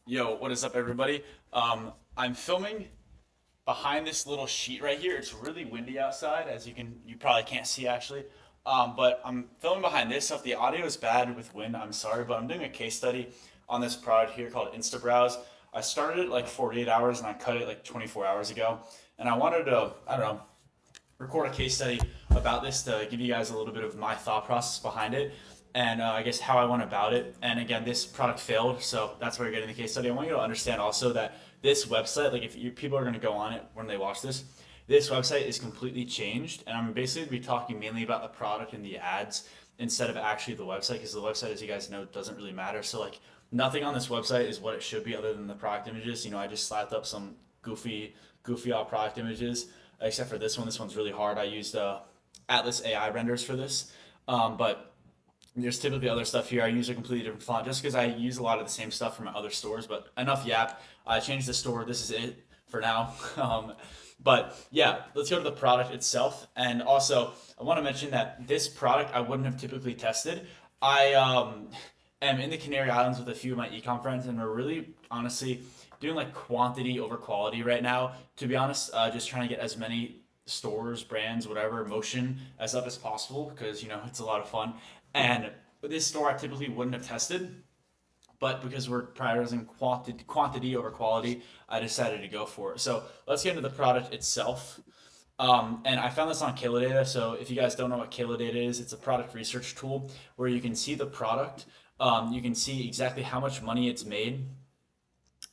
Yo, what is up, everybody? I'm filming behind this little sheet right here. It's really windy outside, as you probably can't see actually. But I'm filming behind this. So if the audio is bad with wind, I'm sorry. But I'm doing a case study on this product here called InstaBrowse. I started it like 48 hours and I cut it like 24 hours ago. And I wanted to, I don't know, record a case study about this to give you guys a little bit of my thought process behind it and I guess how I went about it. And again, this product failed, so that's why you're getting the case study. I want you to understand also that this website, like if people are going to go on it when they watch this website is completely changed, and I'm basically going to be talking mainly about the product and the ads instead of actually the website, because the website, as you guys know, doesn't really matter. So like nothing on this website is what it should be other than the product images. I just slapped up some goofy off product images, except for this one. This one's really hard. I used Atlas AI renders for this, but there's typically other stuff here. I use a completely different font just because I use a lot of the same stuff from my other stores. But enough yap. I changed the store. This is it for now. But yeah, let's go to the product itself. And also, I want to mention that this product I wouldn't have typically tested. I am in the Canary Islands with a few of my ecom friends, and we're really honestly doing like quantity over quality right now. To be honest, just trying to get as many stores, brands, whatever, motion as up as possible because it's a lot of fun. And this store I typically wouldn't have tested, but because we're prioritizing quantity over quality, I decided to go for it. So let's get into the product itself. And I found this on Kilodata. So if you guys don't know what Kilodata is, it's a product research tool where you can see the product. You can see exactly how much money it's made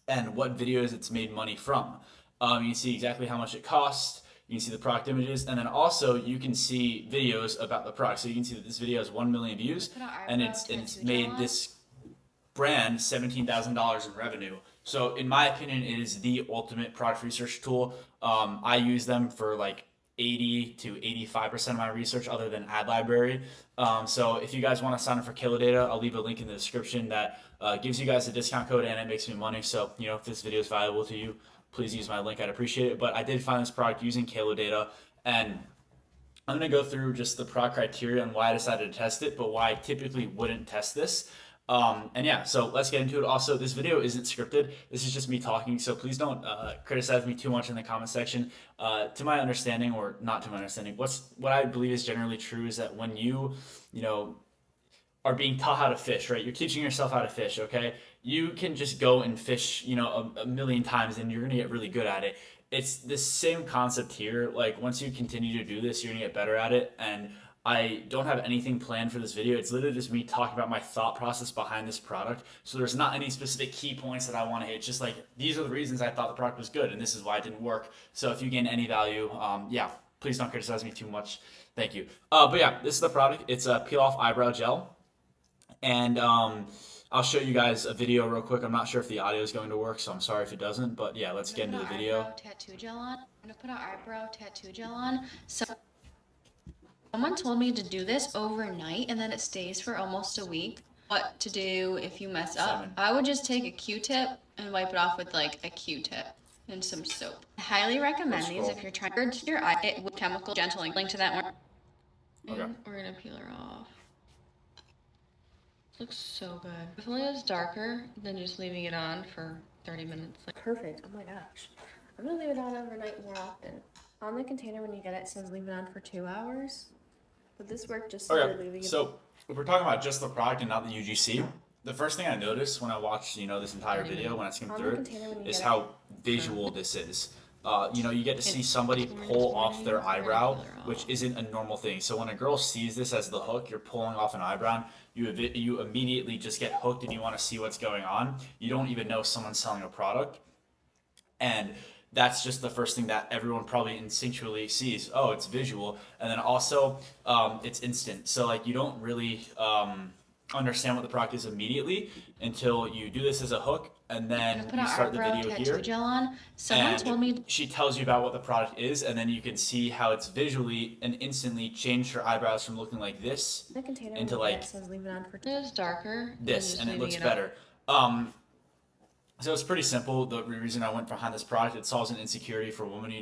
and what videos it's made money from. You can see exactly how much it costs. You can see the product images, and then also you can see videos about the product. So you can see that this video has 1 million views, and it's made this brand $17,000 in revenue. So in my opinion, it is the ultimate product research tool. I use them for like 80 to 85% of my research other than ad library. So if you guys want to sign up for Kilodata, I'll leave a link in the description that gives you guys a discount code and it makes me money. So if this video is valuable to you, please use my link. I'd appreciate it. But I did find this product using Kilodata, and I'm going to go through just the product criteria and why I decided to test it, but why I typically wouldn't test this. And yeah, so let's get into it. Also, this video isn't scripted. This is just me talking, so please don't criticize me too much in the comment section. To my understanding, or not to my understanding, what I believe is generally true is that when you know, are being taught how to fish, right? You're teaching yourself how to fish, okay? You can just go and fish, a million times and you're gonna get really good at it. It's the same concept here. Like, once you continue to do this, you're gonna get better at it. And I don't have anything planned for this video. It's literally just me talking about my thought process behind this product. So there's not any specific key points that I want to hit. It's just like, these are the reasons I thought the product was good, and this is why it didn't work. So if you gain any value, yeah, please don't criticize me too much. Thank you. But yeah, this is the product. It's a peel off eyebrow gel. And I'll show you guys a video real quick. I'm not sure if the audio is going to work, so I'm sorry if it doesn't. But yeah, let's get into the video. Tattoo gel on. I'm gonna put an eyebrow tattoo gel on. So someone told me to do this overnight, and then it stays for almost a week. What to do if you mess up? I would just take a Q-tip and wipe it off with like a Q-tip and some soap. I highly recommend these if you're trying to your eye with chemical gentle. Link to that one. Okay. And we're gonna peel her off. Looks so good. Definitely is darker than just leaving it on for 30 minutes. Perfect. Oh my gosh. I'm gonna leave it on overnight more often. On the container when you get it, it says leave it on for 2 hours. Would this work just leaving it? So if we're talking about just the product and not the UGC, the first thing I noticed when I watched, this entire video, when I skimmed through it, is how visual this is. You get to see somebody pull off their eyebrow, which isn't a normal thing. So when a girl sees this as the hook, you're pulling off an eyebrow, you immediately just get hooked and you want to see what's going on. You don't even know someone's selling a product. And that's just the first thing that everyone probably instinctually sees. Oh, it's visual. And then also, it's instant. So like you don't really understand what the product is immediately until you do this as a hook, and then you start the video here. Gel on. Someone told me she tells you about what the product is, and then you can see how it's visually and instantly changed her eyebrows from looking like this into like it's darker. This, and it looks better. So it's pretty simple. The reason I went behind this product, it solves an insecurity for women.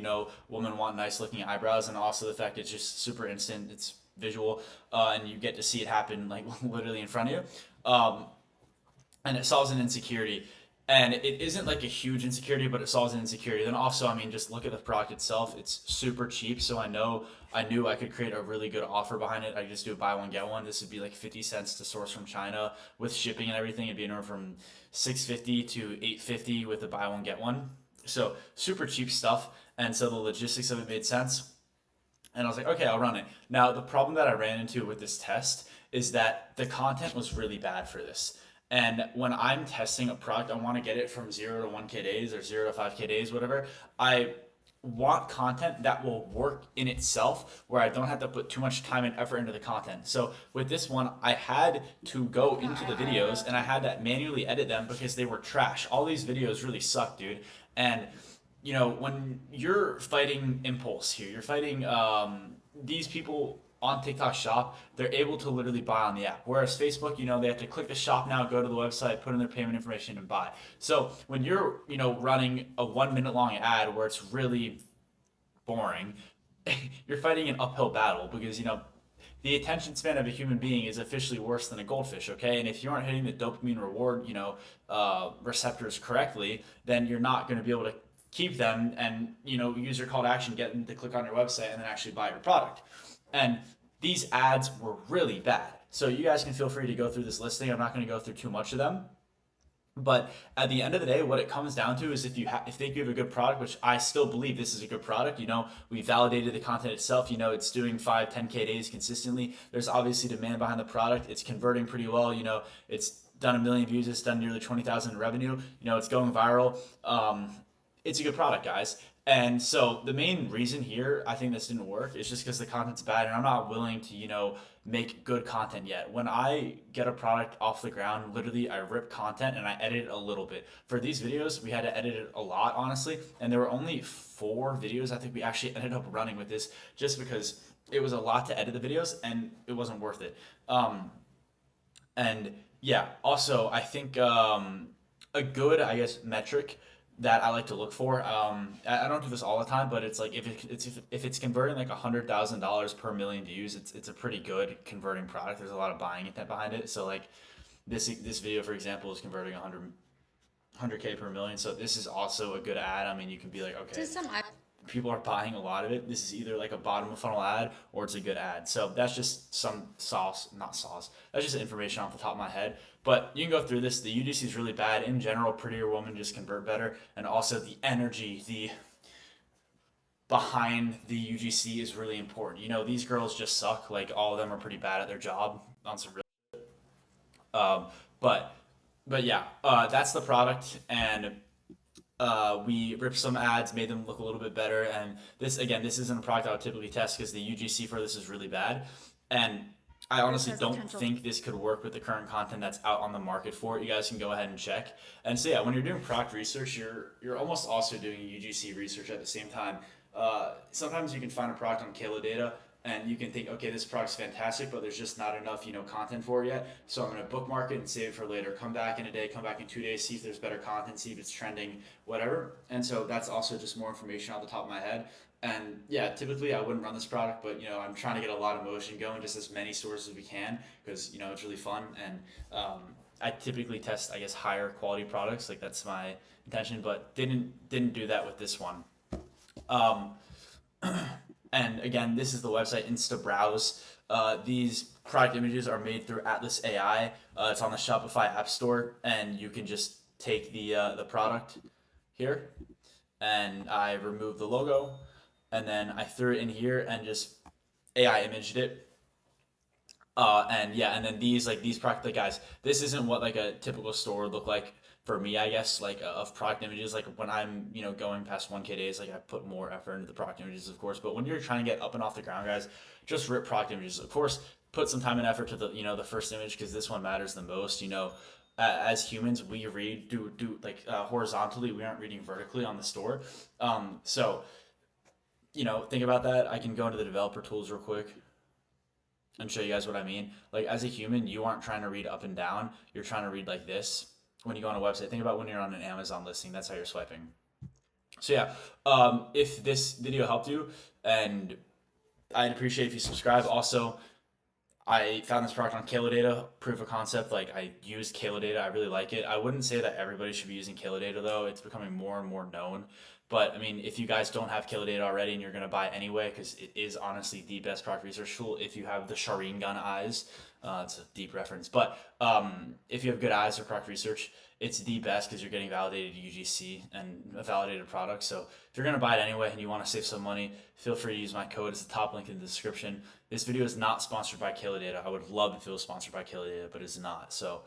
Women want nice looking eyebrows, and also the fact it's just super instant. It's visual, and you get to see it happen like literally in front of you. And it solves an insecurity. And it isn't like a huge insecurity, but it solves an insecurity. Then also, I mean, just look at the product itself. It's super cheap, so I knew I could create a really good offer behind it. I could just do a buy one get one. This would be like 50 cents to source from China with shipping and everything. It'd be anywhere from 650 to 850 with a buy one get one. So super cheap stuff, and so the logistics of it made sense. And I was like, okay, I'll run it. Now, the problem that I ran into with this test is that the content was really bad for this. And when I'm testing a product, I want to get it from 0 to 1K days or 0 to 5K days, whatever. I want content that will work in itself where I don't have to put too much time and effort into the content. So with this one, I had to go into the videos and I had to manually edit them because they were trash. All these videos really suck, dude. And you know, when you're fighting impulse here, you're fighting these people on TikTok shop, they're able to literally buy on the app. Whereas Facebook, you know, they have to click the shop now, go to the website, put in their payment information and buy. So when you're, you know, running a 1 minute long ad where it's really boring, you're fighting an uphill battle because, you know, the attention span of a human being is officially worse than a goldfish, okay? And if you aren't hitting the dopamine reward, you know, receptors correctly, then you're not going to be able to keep them and, you know, use your call to action, get them to click on your website and then actually buy your product. And these ads were really bad. So you guys can feel free to go through this listing. I'm not going to go through too much of them. But at the end of the day, what it comes down to is if they give a good product, which I still believe this is a good product, you know, we validated the content itself, you know, it's doing 5, 10K days consistently. There's obviously demand behind the product. It's converting pretty well, you know, it's done 1 million views, it's done nearly 20,000 in revenue, you know, it's going viral. It's a good product, guys. And so the main reason here I think this didn't work is just because the content's bad and I'm not willing to, you know, make good content yet. When I get a product off the ground, literally I rip content and I edit it a little bit. For these videos, we had to edit it a lot, honestly, and there were only 4 videos I think we actually ended up running with this just because it was a lot to edit the videos and it wasn't worth it. And yeah, also I think a good, I guess, metric that I like to look for. I don't do this all the time, but it's like if it's converting like $100,000 per million views, it's a pretty good converting product. There's a lot of buying intent behind it. So like this video, for example, is converting 100K per million. So this is also a good ad. I mean, you can be like, okay, people are buying a lot of it. This is either like a bottom of funnel ad or it's a good ad. So that's just some not sauce. That's just information off the top of my head. But you can go through this. The UGC is really bad. In general, prettier women just convert better. And also the energy, the behind the UGC is really important. You know, these girls just suck. Like all of them are pretty bad at their job on some real um, but yeah, that's the product and we ripped some ads, made them look a little bit better. And this, again, this isn't a product I would typically test because the UGC for this is really bad. And I honestly don't think this could work with the current content that's out on the market for it. You guys can go ahead and check. And so yeah, when you're doing product research, you're almost also doing UGC research at the same time. Sometimes you can find a product on Kalo data and you can think, okay, this product's fantastic, but there's just not enough, you know, content for it yet. So I'm going to bookmark it and save it for later. Come back in a day, come back in 2 days, see if there's better content, see if it's trending, whatever. And so that's also just more information off the top of my head. And yeah, typically I wouldn't run this product, but you know, I'm trying to get a lot of motion going, just as many stores as we can, because you know it's really fun. And I typically test, I guess, higher quality products, like that's my intention, but didn't do that with this one. And again, this is the website Insta Browse. These product images are made through Atlas AI. It's on the Shopify App Store, and you can just take the product here, and I removed the logo, and then I threw it in here and just AI imaged it. And yeah, and then these product, like guys, this isn't what like a typical store would look like for me, I guess, like of product images. Like when I'm, you know, going past 1K days, like I put more effort into the product images, of course. But when you're trying to get up and off the ground, guys, just rip product images. Of course, put some time and effort to the, you know, the first image because this one matters the most. You know, as humans, we read do like horizontally. We aren't reading vertically on the store. So, you know, think about that. I can go into the developer tools real quick and show you guys what I mean. Like as a human, you aren't trying to read up and down. You're trying to read like this. When you go on a website, think about when you're on an Amazon listing, that's how you're swiping. So yeah, if this video helped you, and I'd appreciate if you subscribe. Also, I found this product on Data, proof of concept. Like I used Data, I really like it. I wouldn't say that everybody should be using Data though. It's becoming more and more known. But I mean, if you guys don't have Data already and you're gonna buy anyway, because it is honestly the best product research tool. If you have the Shireen gun eyes, it's a deep reference. But if you have good eyes for product research, it's the best because you're getting validated UGC and a validated product. So if you're gonna buy it anyway and you want to save some money, feel free to use my code. It's the top link in the description. This video is not sponsored by Data. I would love if it was sponsored by Data, but it's not. So,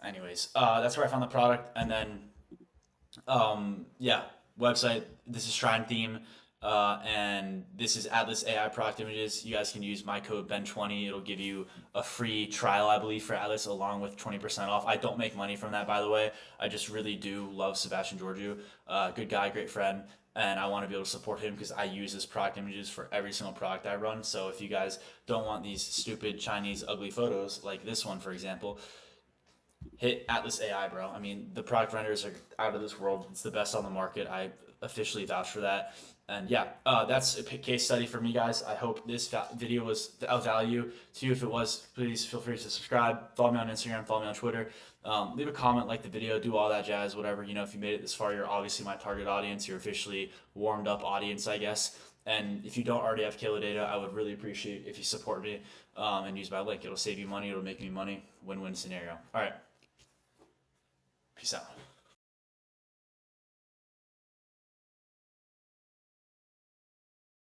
anyways, that's where I found the product, and then, yeah, website. This is Shrine Theme, and this is Atlas AI product images. You guys can use my code Ben20. It'll give you a free trial, I believe, for Atlas, along with 20% off. I don't make money from that, by the way. I just really do love Sebastian Georgiou. Good guy, great friend. And I want to be able to support him because I use his product images for every single product I run. So if you guys don't want these stupid Chinese ugly photos like this one, for example, hit Atlas AI, bro. I mean, the product renders are out of this world. It's the best on the market. I officially vouch for that. And yeah, that's a case study for me, guys. I hope this video was of value to you. If it was, please feel free to subscribe. Follow me on Instagram. Follow me on Twitter. Leave a comment, like the video, do all that jazz, whatever. You know, if you made it this far, you're obviously my target audience. You're officially warmed up audience, I guess. And if you don't already have Data, I would really appreciate if you support me and use my link. It'll save you money. It'll make me money. Win-win scenario. All right. Peace out.